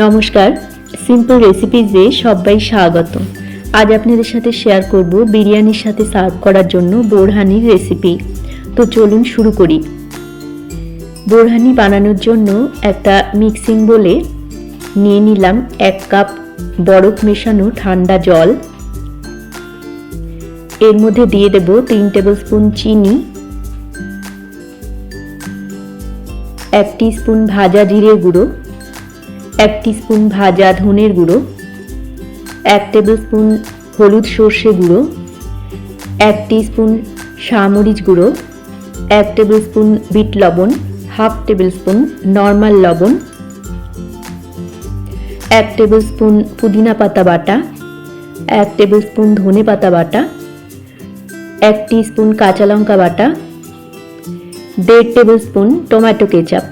নমস্কার, সিম্পল রেসিপিজে সবাই স্বাগত। আজ আপনাদের সাথে শেয়ার করব বিরিয়ানির সাথে সার্ভ করার জন্য বোরহানির রেসিপি। তো চলুন শুরু করি। বোরহানি বানানোর জন্য একটা মিক্সিং বোলে নিয়ে নিলাম 1 কাপ বরফ মেশানো ঠান্ডা জল। এর মধ্যে দিয়ে দেব 3 টেবিলস্পুন চিনি, 1 টিস্পুন ভাজা জিরে গুঁড়ো, 1 টিস্পুন ভাজা ধনের গুঁড়ো, 1 টেবিলস্পুন হলুদ সর্ষে গুঁড়ো, 1 টিস্পুন শামরিচ গুঁড়ো, 1 টেবিলস্পুন বিট লবণ, হাফ টেবিলস্পুন নর্মাল লবণ, 1 টেবিলস্পুন পুদিনা পাতা বাটা, 1 টেবিলস্পুন ধনে পাতা বাটা, 1 টিস্পুন কাঁচা লঙ্কা বাটা, 1.5 টেবিলস্পুন টমেটো কেচাপ।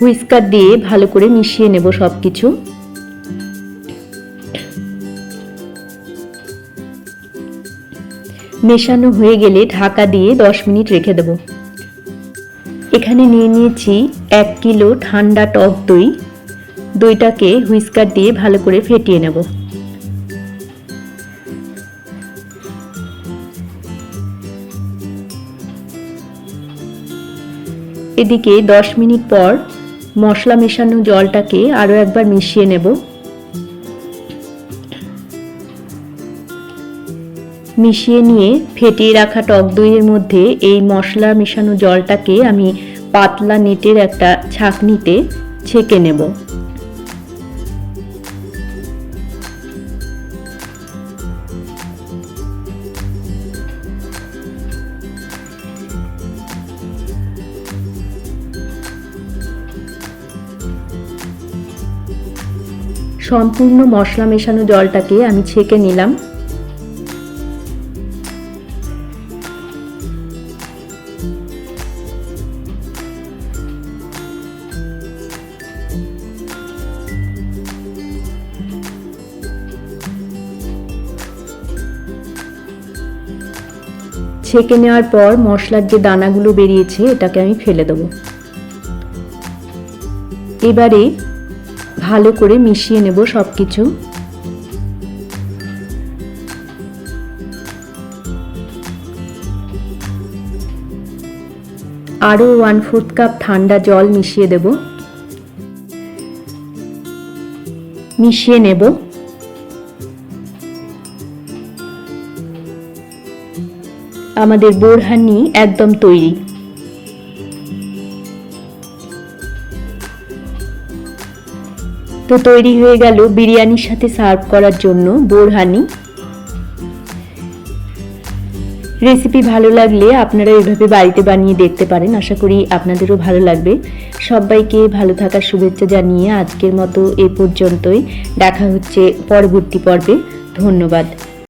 হুইস্কার দিয়ে ভালো করে মিশিয়ে নেব সবকিছু। মেশানো হয়ে গেলে ঢাকা দিয়ে 10 মিনিট রেখে দেব। এখানে নিয়ে নিয়েছি 1 কিলো ঠান্ডা টক দই। দইটাকে হুইস্কার দিয়ে ভালো করে ফেটিয়ে নেব। এদিকে 10 মিনিট পর মশলা মেশানো জলটাকে আরও একবার মিশিয়ে নেব। মিশিয়ে নিয়ে ফেটিয়ে রাখা টক দইয়ের মধ্যে এই মশলা মেশানো জলটাকে আমি পাতলা নেটের একটা ছাঁকনিতে ছেঁকে নেব। সম্পূর্ণ মশলা মেশানো জলটাকে আমি ছেঁকে নিলাম। ছেঁকে নেওয়ার পর মশলার যে দানাগুলো বেরিয়েছে এটাকে আমি ফেলে দেব। এবারে ভালো করে মিশিয়ে নেব সবকিছু। আরও 1/4 কাপ ঠান্ডা জল মিশিয়ে দেব। মিশিয়ে নেব। আমাদের বোরহানি একদম তৈরি। তো তৈরি হয়ে গেল বিরিয়ানির সাথে সার্ভ করার জন্য বোরহানি। রেসিপি ভালো লাগলে আপনারা এইভাবে বাড়িতে বানিয়ে দেখতে পারেন। আশা করি আপনাদেরও ভালো লাগবে। সবাইকে ভালো থাকার শুভেচ্ছা জানিয়ে আজকের মতো এ পর্যন্তই। দেখা হচ্ছে পরবর্তী পর্বে। ধন্যবাদ।